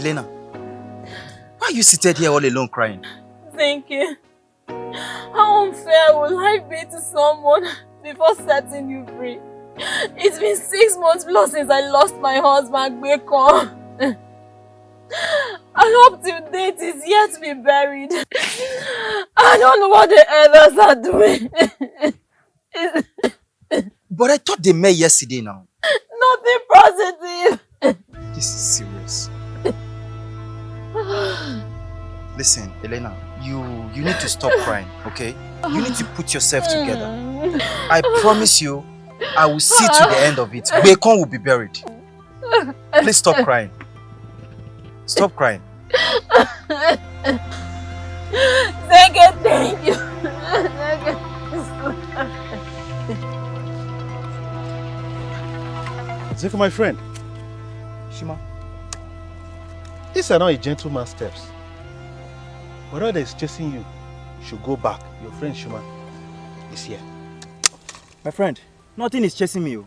Elena, why are you seated here all alone crying? Zenke, how unfair will life be to someone before setting you free? It's been 6 months plus since I lost my husband, Gber. I hope till date is yet to be buried. I don't know what the others are doing. But I thought they met yesterday now. Nothing positive. This is serious. Listen, Elena, you need to stop crying, okay? You need to put yourself together. I promise you, I will see to the end of it. Gber will be buried. Please stop crying. Stop crying. Zenke, thank you. Zenke, my friend. Shima. These are not a gentleman's steps. Whatever is chasing you, you should go back. Your friend Shima is here. My friend, nothing is chasing me.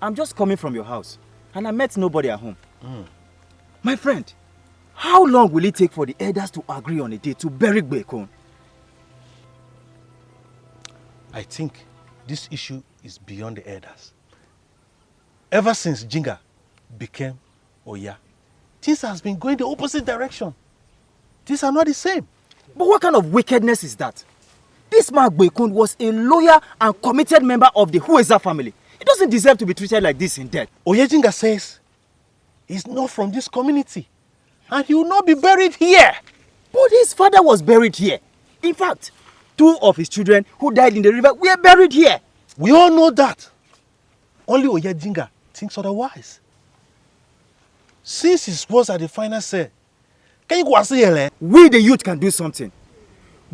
I'm just coming from your house. And I met nobody at home. My friend, how long will it take for the elders to agree on a date to bury Gber? I think this issue is beyond the elders. Ever since Jinga became Orya, things has been going the opposite direction. These are not the same. But what kind of wickedness is that? This man Gber was a loyal and committed member of the Hueza family. He doesn't deserve to be treated like this in death. Orya Jinga says he's not from this community and he will not be buried here. But his father was buried here. In fact, 2 of his children who died in the river were buried here. We all know that. Only Orya Jinga thinks otherwise. Since his words at the final say, can you go and see Elena? We the youth can do something.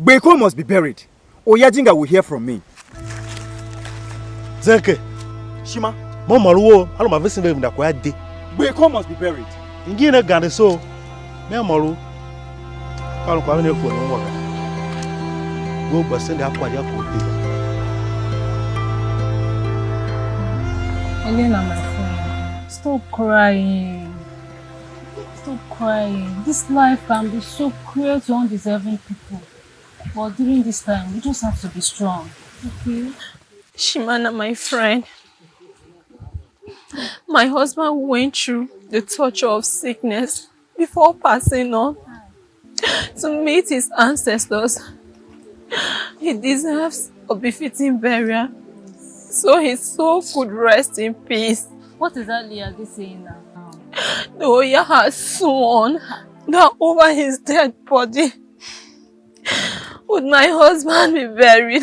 Gber must be buried. Orya Jinga will hear from me. Zenke. Shima. Mamaluo, I don't have seen him that quiet day. Gber must be buried. In Guinea, Ghana, so. Mamalu. I don't have any phone. Go, but send the aquaria for Elena, my friend, stop crying. Stop crying. This life can be so cruel to undeserving people. But during this time, you just have to be strong. Okay? Shimana, my friend. My husband went through the torture of sickness before passing on to meet his ancestors. He deserves a befitting burial so his soul could rest in peace. What exactly are they saying now? The Orya has sworn that over his dead body would my husband be buried.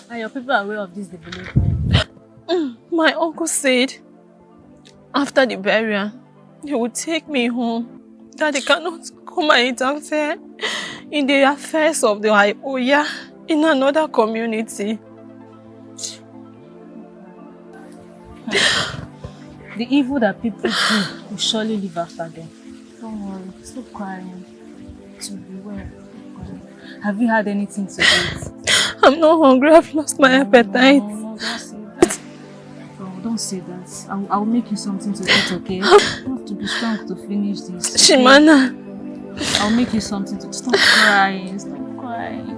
Are your people aware of this development? My uncle said after the burial, he would take me home, that he cannot come and interfere in the affairs of the Orya in another community. The evil that people do will surely live after them. Don't worry, stop crying. To be well. Have you had anything to eat? I'm not hungry, I've lost my appetite. No, don't say that. Oh, don't say that. I'll make you something to eat, okay? You have to be strong to finish this. Okay? Shimana. I'll make you something to... Stop crying, stop crying.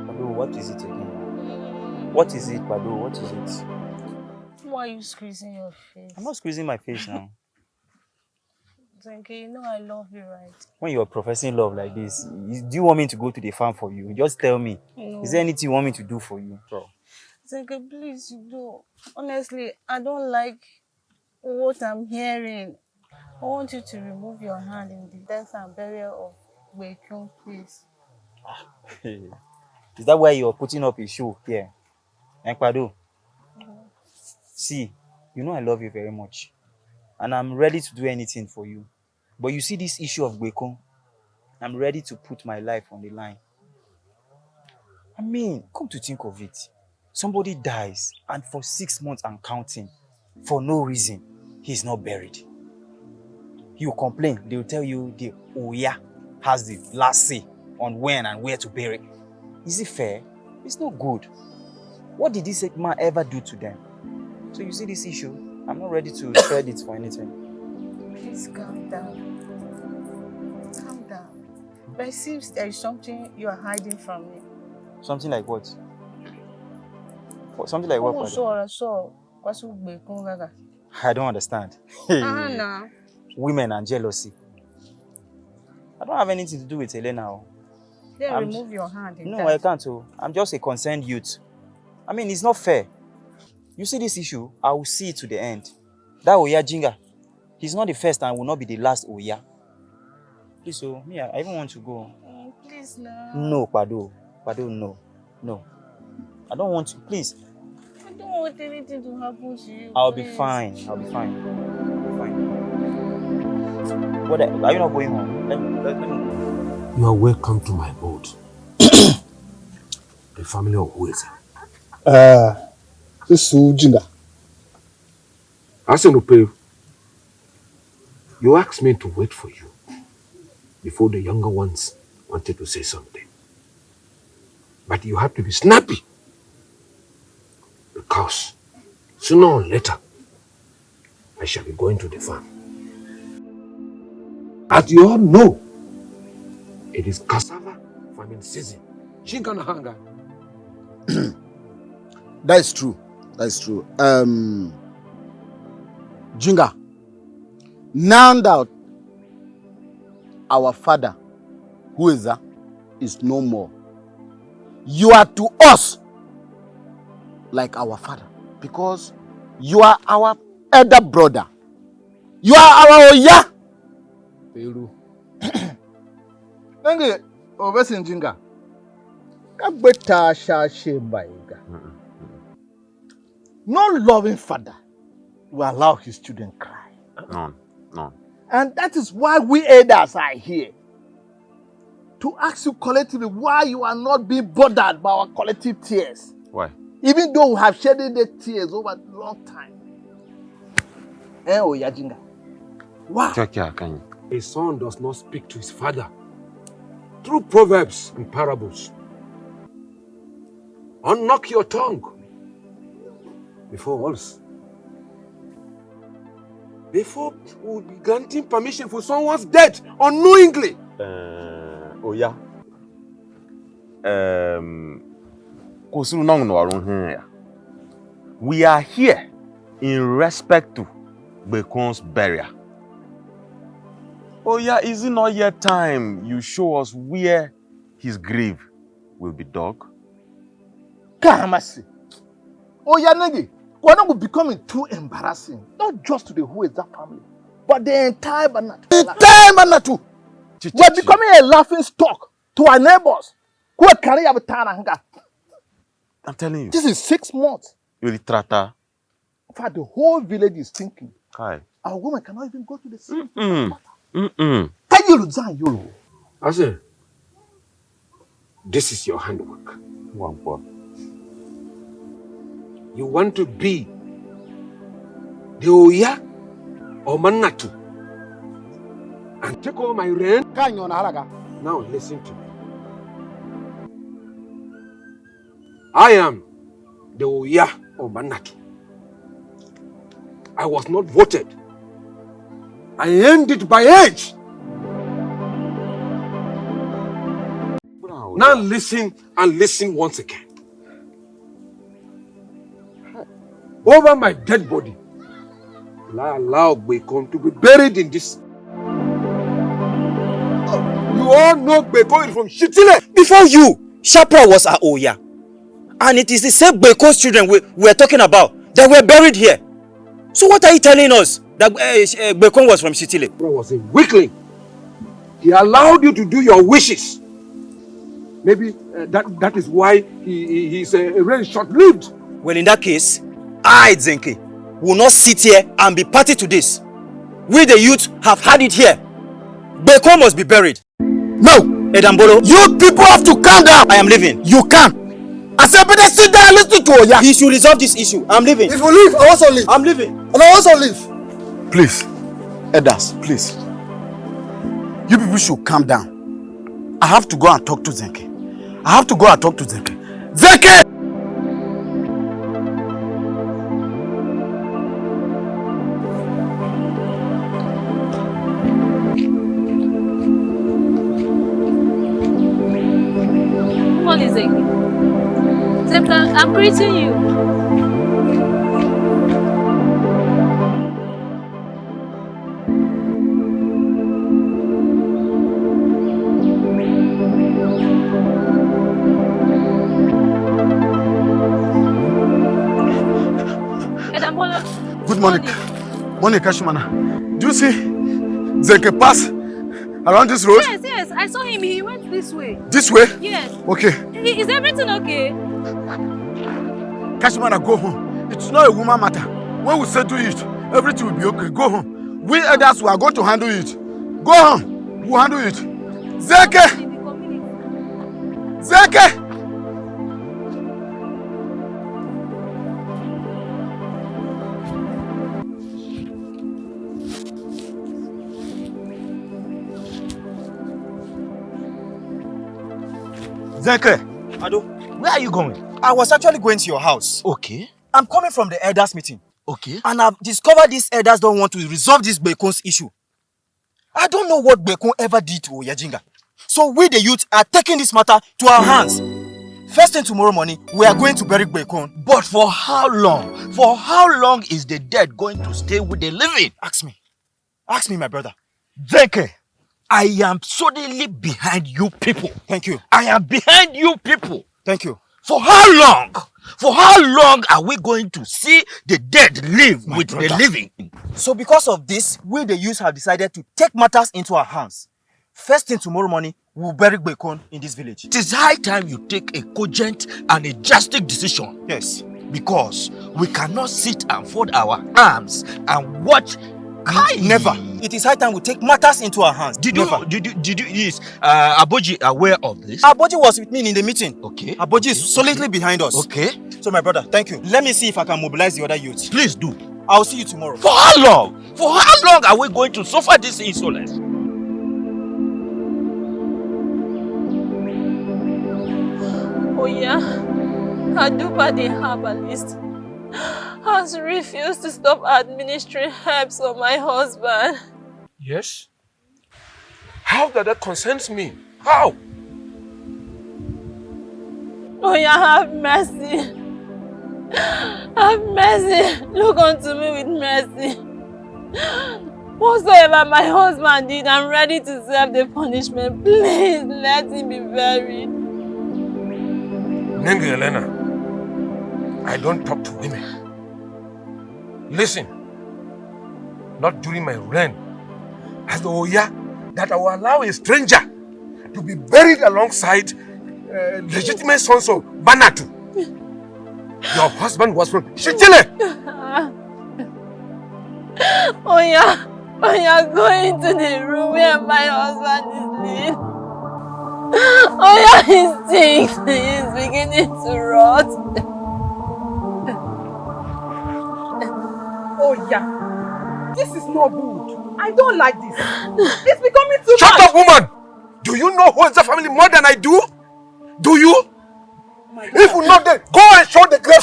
Bado, what is it again? What is it, Bado? What is it? Why are you squeezing your face? I'm not squeezing my face now. Zenke, you know I love you, right? When you're professing love like this, do you want me to go to the farm for you? Just tell me. No. Is there anything you want me to do for you, bro? Zenke, please, you do. Honestly, I don't like what I'm hearing. I want you to remove your hand in the death and burial of Gber, please. Is that why you're putting up a show here? Enkpado? See, you know I love you very much. And I'm ready to do anything for you. But you see this issue of Gber, I'm ready to put my life on the line. I mean, come to think of it. Somebody dies and for 6 months and counting, for no reason, he's not buried. You complain, they'll tell you the Orya has the last say on when and where to bury. Is it fair? It's not good. What did this man ever do to them? So you see this issue, I'm not ready to trade it for anything. Please calm down. Calm down. But it seems there is something you are hiding from me. Something like what? Something like what, Pado? I don't understand. Nah. Women and jealousy. I don't have anything to do with Elena. Then remove your hand. No, I can't. I'm just a concerned youth. I mean, it's not fair. You see this issue, I will see it to the end. That Orya Jinga, he's not the first and will not be the last Orya. Please, me, I even want to go. Please, no. No, Pado. Pado, no. No. I don't want to. Please. I don't want anything to happen to you. I'll be fine. I'll be fine. I'll be fine. What, are you not going home? Let me go. You are welcome to my boat. The family of who is it? This is Jinga. Asenupe, you asked me to wait for you before the younger ones wanted to say something. But you have to be snappy. Because sooner or later, I shall be going to the farm. As you all know, it is cassava farming season. Chinkanahanga. That is true. That is true. Jinga, now that our father, who is that, is no more, you are to us like our father, because you are our elder brother. You are our Orya. Peru. Thank you. Overseeing Jinga. Kabeta shashemaiga. No loving father will allow his children cry. No. And that is why we elders are here. To ask you collectively why you are not being bothered by our collective tears. Why? Even though we have shedded the tears over a long time. Orya Jinga. Why? A son does not speak to his father through proverbs and parables. Unlock your tongue before us. Before we will be granting permission for someone's death unknowingly. Orya. We are here in respect to Gber's burial. Orya, is it not yet time you show us where his grave will be dug? Kamasi. Orya Negi, we're not becoming too embarrassing. Not just to the who is that family, but the entire Banatu. The entire Banatu. We're becoming a laughing stock to our neighbors who are carrying our tananga. I'm telling you. This is 6 months. You trata. In fact, the whole village is thinking. Kai. Our woman cannot even go to the sea. I say, this is your handwork. You want to be the Orya or Manatu and take all my rent? Now listen to me. I am the Orya or Manatu. I was not voted. I earned it by age. Now listen and listen once again. Over my dead body, will I allow Gber to be buried in this? You all know Gber is from Shitile. Before you, Shapra was our Orya. And it is the same Gber's children we're talking about that were buried here. So what are you telling us? That Gber was from Shitile? Gber was a weakling. He allowed you to do your wishes. Maybe that is why he's very short-lived. Well, in that case, I, Zenke, will not sit here and be party to this. We the youth have had it here. Gber must be buried. No! Edambolo, You people have to calm down! I am leaving. You can't! I said, better sit down and listen to Orya. He should resolve this issue. I'm leaving. If you leave, I also leave. I'm leaving. And I also leave. Please, elders, please. You people should calm down. I have to go and talk to Zenke. Zenke! Zenke, I'm greeting you. Good morning. Morning, Kashimana. Do you see Zenke pass around this road? Yes, I saw him. He went this way. This way? Yes. Okay. Is everything okay? Kashimana, go home. It's not a woman matter. When we settle it, everything will be okay. Go home. We elders, we are going to handle it. Go home. We'll handle it. Zenke! Zenke! Zenke! Ado, where are you going? I was actually going to your house. Okay. I'm coming from the elders meeting. Okay. And I've discovered these elders don't want to resolve this Bekon's issue. I don't know what Bekon ever did to Orya Jinga. So we the youth are taking this matter to our hands. First thing tomorrow morning, we are going to bury Bekon. But for how long? For how long is the dead going to stay with the living? Ask me. Ask me, my brother. Zenke, I am solidly behind you people. Thank you. I am behind you people. Thank you. For how long? For how long are we going to see the dead live with the living? So because of this, we the youth have decided to take matters into our hands. First thing tomorrow morning, we'll bury Bekon in this village. It is high time you take a cogent and a drastic decision. Yes. Because we cannot sit and fold our arms and watch. Never. It is high time we take matters into our hands. Did you is Aboji aware of this? Aboji was with me in the meeting. Okay. Aboji is solidly behind us. Okay. So my brother, thank you. Let me see if I can mobilize the other youths. Please do. I'll see you tomorrow. For how long? For how long are we going to suffer this insolence? Oh yeah, Aduba the herbalist has refused to stop administering herbs on my husband. Yes? How that concerns me? How? Oh yeah, have mercy. Have mercy. Look unto me with mercy. Whatsoever my husband did, I'm ready to serve the punishment. Please let him be buried. Nengi Elena, I don't talk to women. Listen, not during my reign as the Orya that I will allow a stranger to be buried alongside legitimate sons of Banatu. Your husband was from Shichile. Oh yeah, go into the room where my husband is living. Oh yeah, he stinks. He is beginning to rot. Oh yeah, this is not good. I don't like this. It's becoming too much. Shut up, woman! Do you know who is the family more than I do? Do you? If you know that, go and show the grave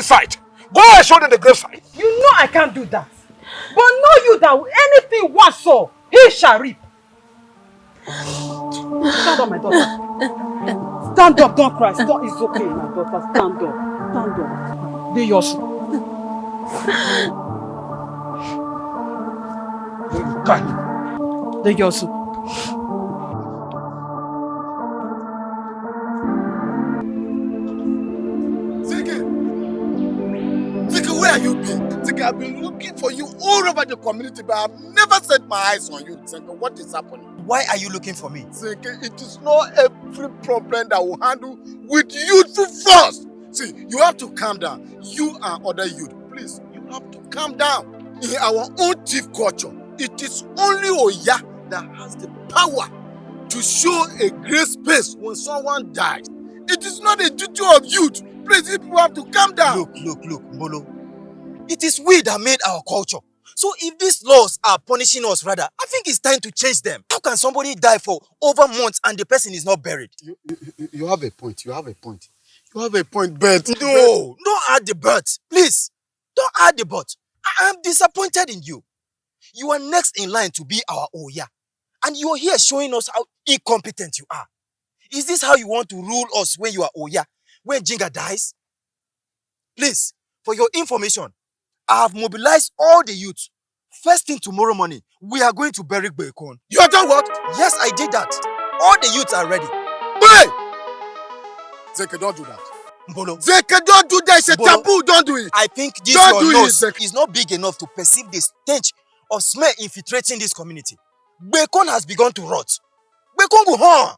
site. Go and show them the grave site. You know I can't do that. But know you that anything one saw, he shall reap. Stand up, my daughter. Stand up, don't cry. It's okay, my daughter. Stand up. Stand up. They yours. They yours. Where have you been? Zenke, I've been looking for you all over the community, but I've never set my eyes on you. Zenke, what is happening? Why are you looking for me? Zenke, it is not every problem that will handle with youthful force. See, you have to calm down. You and other youth, please, you have to calm down. In our own chief culture, it is only Orya that has the power to show a great space when someone dies. It is not a duty of youth. Please, people have to calm down. Look, Mbolo. It is we that made our culture. So if these laws are punishing us rather, I think it's time to change them. How can somebody die for over months and the person is not buried? You have a point. You have a point. You have a point, but... No, don't add the but. Please, don't add the but. I am disappointed in you. You are next in line to be our Orya. And you are here showing us how incompetent you are. Is this how you want to rule us when you are Orya? when Jinga dies? Please, for your information, I have mobilized all the youth. First thing tomorrow morning, we are going to bury Gber. You have done what? Yes, I did that. All the youths are ready. Hey! Zenke, don't do that. Mbolo. Zenke, don't do that. It's a Mbolo, taboo. Don't do it. I think this Don't your do nose it, is not big enough to perceive the stench of smell infiltrating this community. Gber has begun to rot. Gber go home.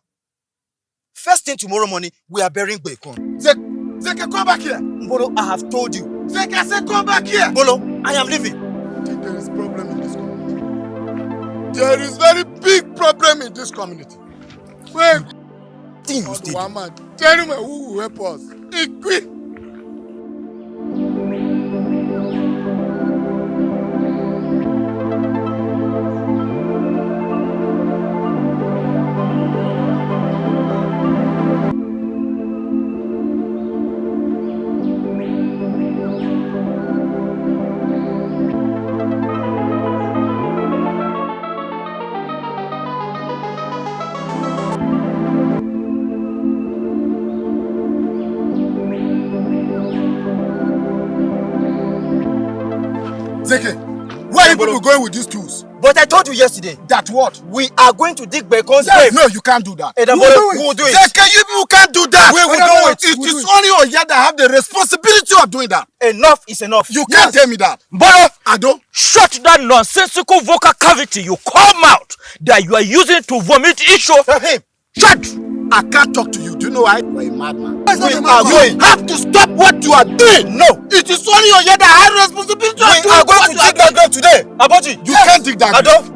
First thing tomorrow morning, we are burying Gber. Zenke, come back here. Mbolo, I have told you. Zenke, I said come back here. Mbolo, I am leaving. There is problem in this community. There is very big problem in this community. Wait. One man, tell me who will help us. Quick. Zenke, where are you people going with these tools? But I told you yesterday. That what? We are going to dig Gber's grave. grave. No, you can't do that. Who will do it? Zenke, you people can't do that. We will do it. It is only Orya that have the responsibility of doing that. Enough is enough. You can't tell me that. Bolo, Ado, shut that nonsensical vocal cavity you come out that you are using to vomit issue. Him. Shut! I can't talk to you. Do you know why? You are a madman. We are going. You have to stop what you are doing. No. It is only Orya that has responsibility of doing. We are going to dig that grave today. Aboji. You can't dig that grave. Ado.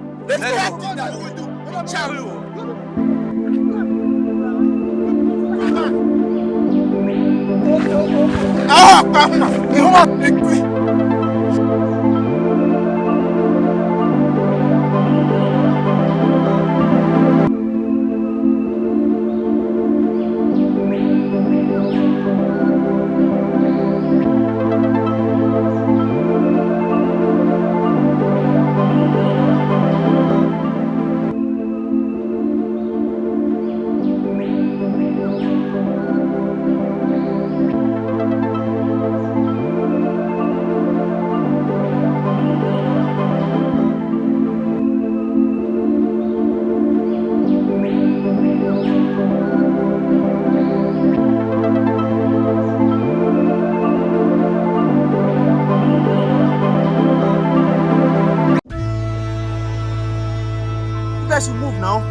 Should move now.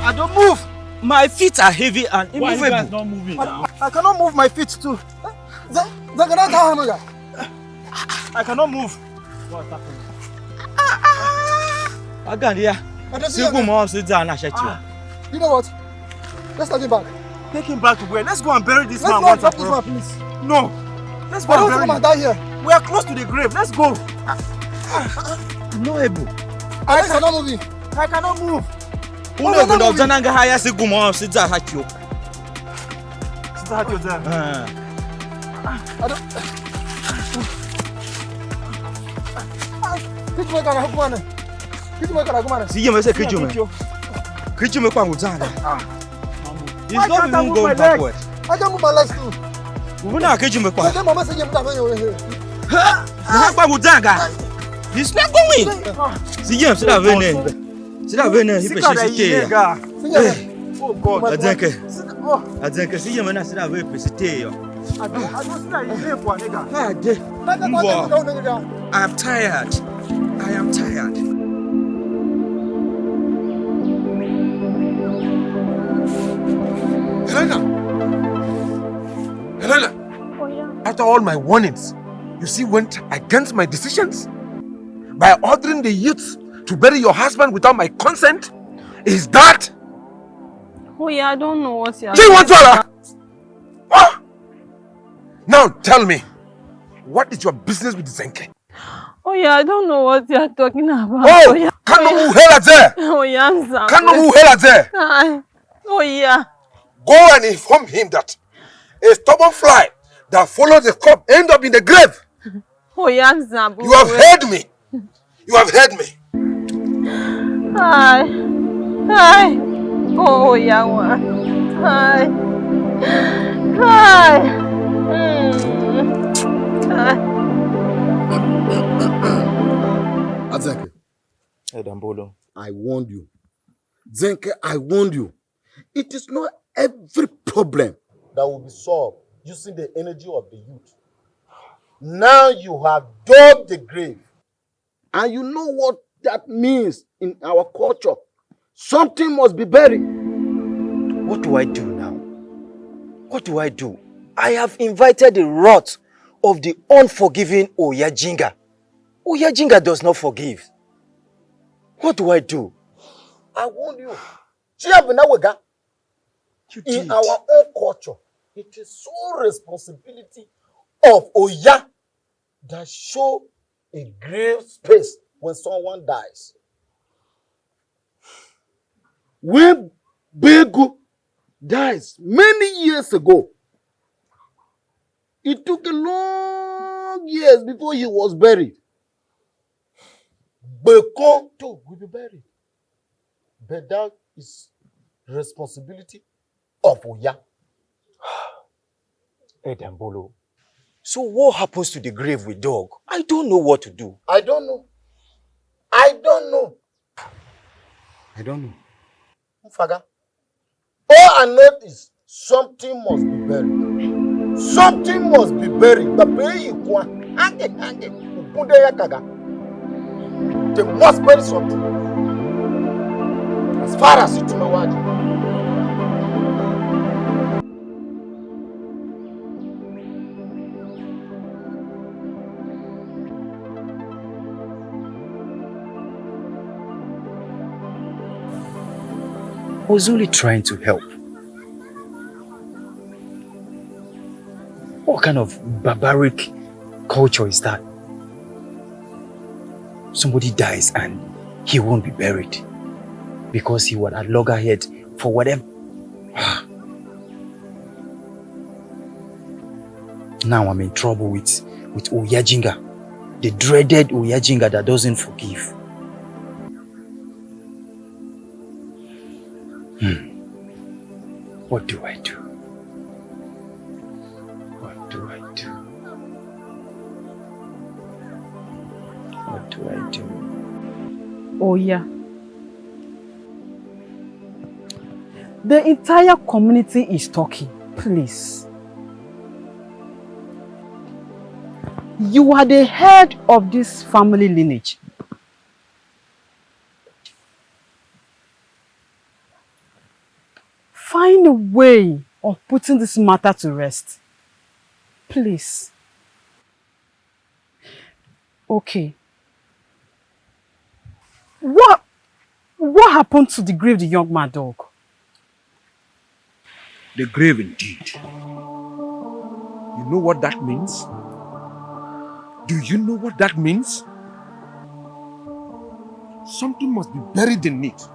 I don't move. My feet are heavy and immovable. Why are you guys not moving now? I cannot move my feet too. I cannot move. What's happening? You know what? Let's take him back. Take him back to where? Let's go and bury this Let's man. go and drop this man, please. No. Let's go I don't and want bury to come and him. die here. We are close to the grave. Let's go. I'm not able. I cannot move him. I cannot move. Who knows when the Nanga hires a gum sit at you? Start your time. I don't. Kitu mweka na hukumane. Kitu mweka na hukumane. See you, Mr. Kijume. Kijume kwa muzanga. He's not even going backward. I can't move my legs too. We're not Kijume kwa. Then mama said you have to here. Kwa muzanga. He's not going. See you, sit down there. Sit down there. He persisted. Oh God. I think see you, man. Sit down there. Persisted. I don't see that he's here for nigga. I am tired. I am tired. Elena. Oh, yeah. After all my warnings, you see, went against my decisions by ordering the youths to bury your husband without my consent. Is that? Oh, yeah, I don't know what you're Do you want to? What? Now tell me, what is your business with Zenke? Oh, yeah, I don't know what you're talking about. Oh, yeah. Can you hear there? Oh, yeah, I'm sorry. Can you hear there? Oh, yeah. Go and inform him that a stubborn fly that follows the crop ends up in the grave. Oh, yeah, I'm sorry. You have heard me. You have heard me. Hi. Hi. Oh, yeah, hi. Dambolo. I warned you. Zenke, I warned you. It is not every problem that will be solved using the energy of the youth. Now you have dug the grave. And you know what that means in our culture. Something must be buried. What do I do now? What do I do? I have invited the wrath of the unforgiving Orya Jinga. Orya Jinga does not forgive. What do I do? I warn you. In our own culture, it is so responsibility of Orya that show a grave space when someone dies. When Begu dies many years ago, it took a long years before he was buried. Beko too will be buried. But that is responsibility of Orya. Dambolo. So what happens to the grave we dug? I don't know what to do. I don't know. I don't know. I don't know. Faga. All I know is something must be buried. Something must be buried. They must bury something. As far as it know what. I was only trying to help. What kind of barbaric culture is that? Somebody dies and he won't be buried because he was at loggerhead for whatever. Now I'm in trouble with Orya Jinga, the dreaded Orya Jinga that doesn't forgive. What do I do? What do I do? What do I do? Orya. The entire community is talking. Please. You are the head of this family lineage. Find a way of putting this matter to rest. Please. Okay. What happened to the grave the young man dug? The grave indeed. You know what that means? Do you know what that means? Something must be buried in it.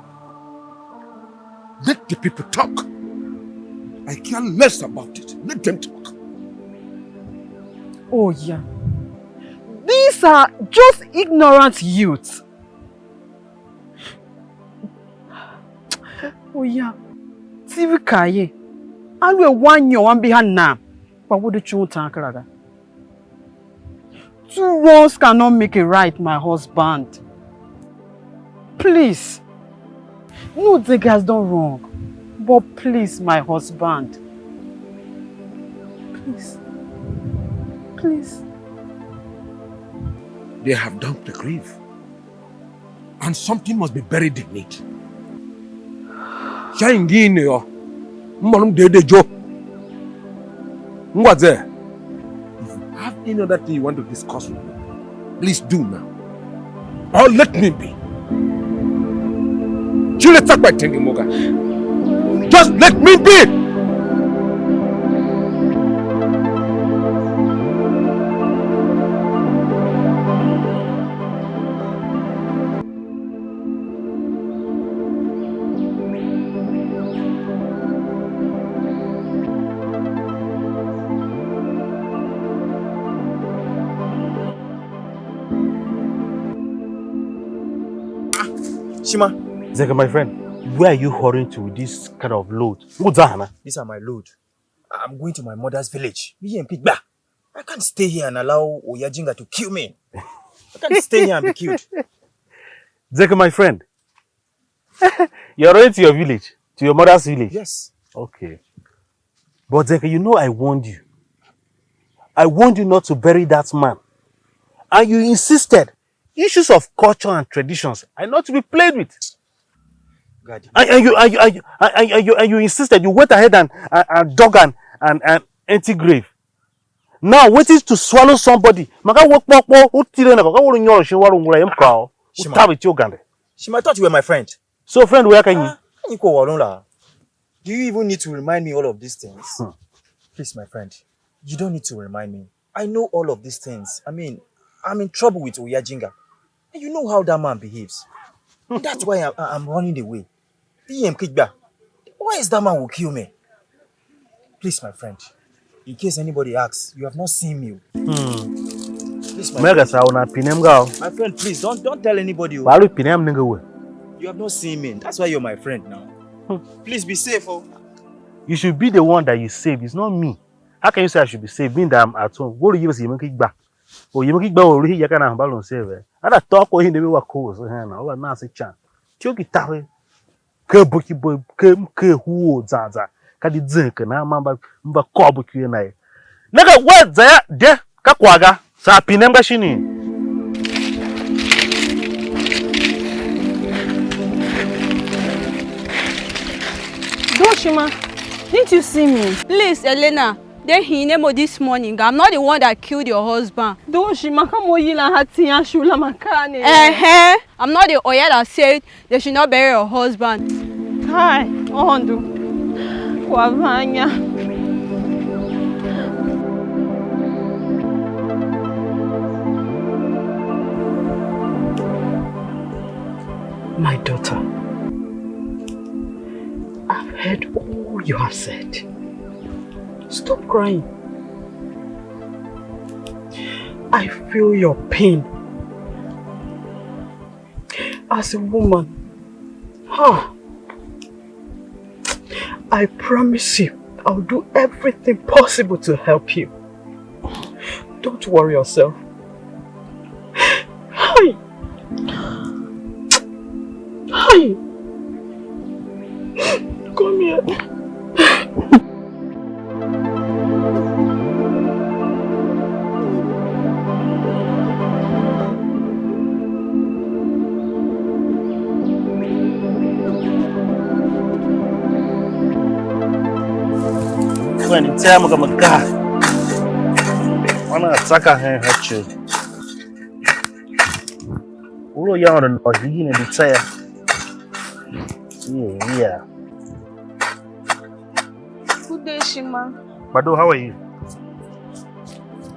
Let the people talk. I care less about it. Let them talk. Oh yeah. These are just ignorant youths. Oh yeah. TV kaye. Alwe wanyo wambiha na. But what do you think? Two wrongs cannot make a right, my husband. Please. No, Zenke has done wrong. But please, my husband. Please. Please. They have dumped the grave. And something must be buried in it. If you have any other thing you want to discuss with me, please do now. Or let me be. Just let me be! Shima. Zenke, my friend, where are you hurrying to with this kind of load? What's that? These are my load. I'm going to my mother's village. I can't stay here and allow Orya Jinga to kill me. I can't stay here and be killed. Zenke, my friend. You're running to your village, to your mother's village. Yes. Okay. But Zenke, you know I warned you. I warned you not to bury that man. And you insisted. Issues of culture and traditions are not to be played with. God. And you insisted. You went ahead and dug an empty grave. Now waiting to swallow somebody. Shima, I thought you were my friend. So friend, where can you? Do you even need to remind me all of these things? Please, my friend, you don't need to remind me. I know all of these things. I mean, I'm in trouble with Orya Jinga. And you know how that man behaves. That's why I'm running away. PM Gber. Why is that man will kill me? Please, my friend, in case anybody asks, you have not seen me. Please, my friend, please don't tell anybody. You have not seen me. That's why you're my friend now. Please be safe. Oh. You should be the one that you save. It's not me. How can you say I should be safe being that I'm at home? What do you say? Oh, you make Gber already. You can't balance save. I don't talk with him. They will cause. Oh, now say chan. Choki tawe. Ke buki boy. Ke huo zaza. Kadi zenke na mamba kobu kuye na. Nega what zaya de kakwaga sa pinemga shini. Shima, didn't you see me? Please, Elena, they hinemo this morning. I'm not the one that killed your husband. Shima, come on, I'm not the Orya that said they should not bury your husband. Hi, Ondo. Wavanya. My daughter, I've heard all you have said. Stop crying. I feel your pain. As a woman, I promise you, I'll do everything possible to help you. Don't worry yourself. Hi. Hi. Come here. When it's time, I'm gonna go. I'm gonna attack her. Ulo yaona no hii ni tire. Yeah. Good day, Shima. Bado, how are you?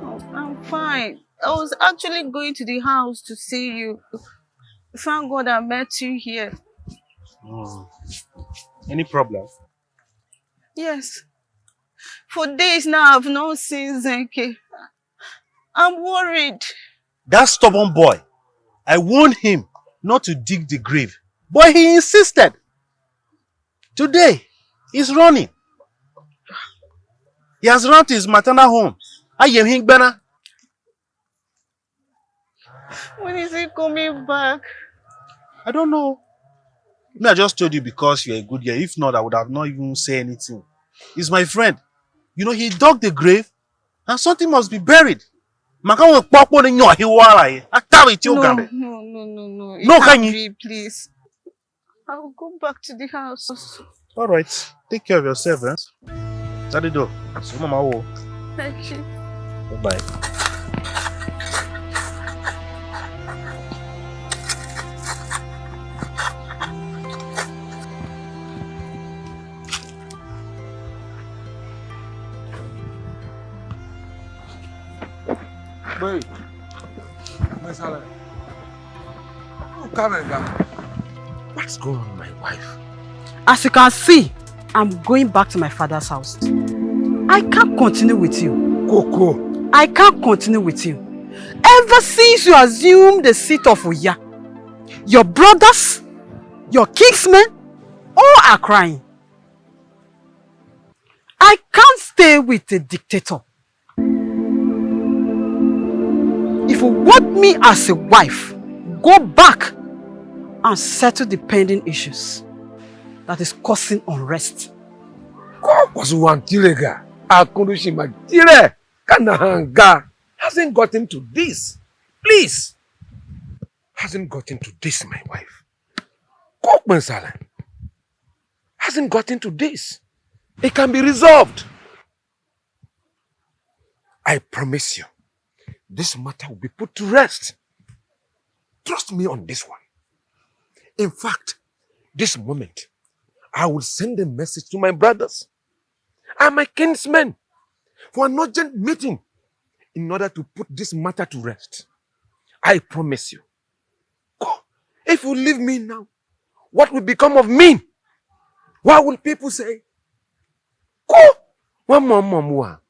Oh, I'm fine. I was actually going to the house to see you. Thank God I met you here. Any problem? Yes. For days now, I've not seen Zenke. I'm worried. That stubborn boy. I warned him not to dig the grave, but he insisted. Today, he's running. He has run to his maternal home. I am Gber. When is he coming back? I don't know. I just told you because you're a good girl. If not, I would have not even said anything. He's my friend. You know, he dug the grave and something must be buried. No, No, it can't be, please. I'll go back to the house. All right. Take care of yourself, eh? Daddy do. So mama wo. Thank you. Bye. Boy, my salary. Come and go. What's going on with my wife? As you can see, I'm going back to my father's house. I can't continue with you. Coco. I can't continue with you. Ever since you assumed the seat of Orya, your brothers, your kinsmen, all are crying. I can't stay with a dictator. If you want me as a wife, go back and settle the pending issues that is causing unrest. Hasn't gotten to this. Please. Hasn't gotten to this, my wife. Hasn't gotten to this. It can be resolved. I promise you, this matter will be put to rest. Trust me on this one. In fact, this moment, I will send a message to my brothers and my kinsmen for an urgent meeting in order to put this matter to rest. I promise you. Go. If you leave me now, what will become of me? What will people say? Go. One more.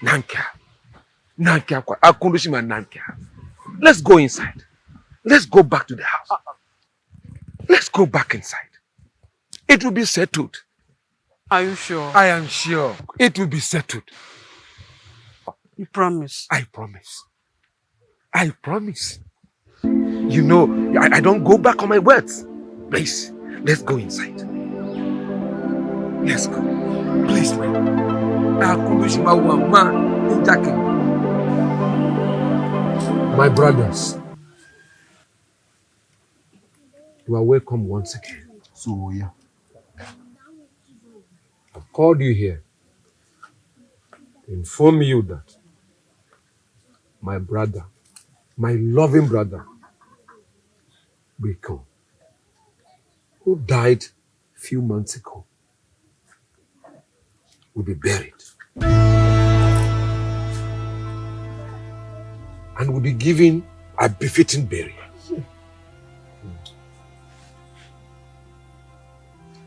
Nanka. Let's go inside. Let's go back to the house. Let's go back inside. It will be settled. Are you sure? I am sure. It will be settled. You promise? I promise. I promise. You know, I don't go back on my words. Please, let's go inside. Let's go. Please, my brothers, you are welcome once again. So, yeah. I've called you here to inform you that my brother, my loving brother, Biko, who died a few months ago, will be buried and will be given a befitting burial.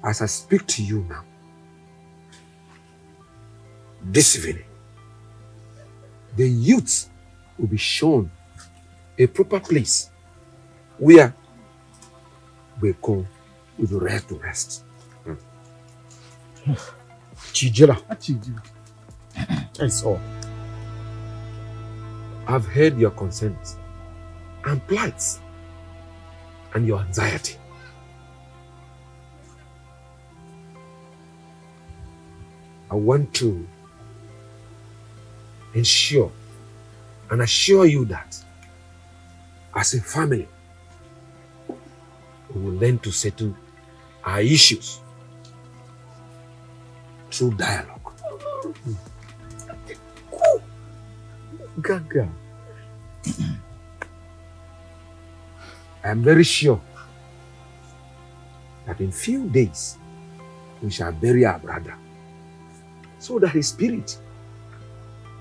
As I speak to you now, this evening, the youth will be shown a proper place where we go with the rest to rest. Chijela. That's all. I've heard your concerns and plights and your anxiety. I want to ensure and assure you that as a family, we will learn to settle our issues through dialogue. Gaga. I am very sure that in few days we shall bury our brother so that his spirit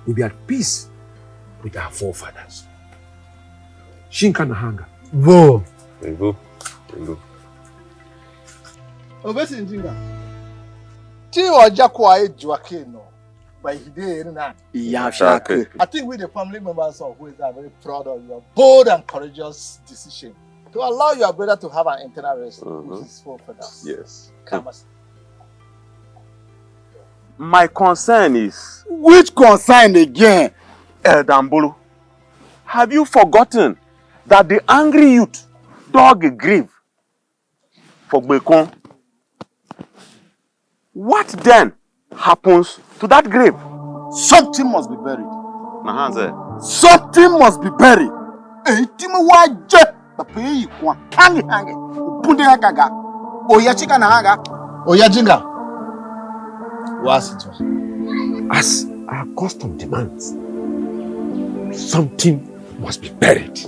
will be at peace with our forefathers. Shinkanahanga. Whoa. Go. Obesi Jinga. Ti oja kwa ejuake no. By hide na. Exactly. I think we the family members of who are very proud of your bold and courageous decision to allow your brother to have an internal rest with his forefathers. Yes. Kamas. My concern is... Which concern again? Dambolo, have you forgotten that the angry youth dug a grave for Bekon? What then happens to that grave? Something must be buried. Nahanze. Something must be buried. Orya Jinga. What's it? As our custom demands, something must be buried.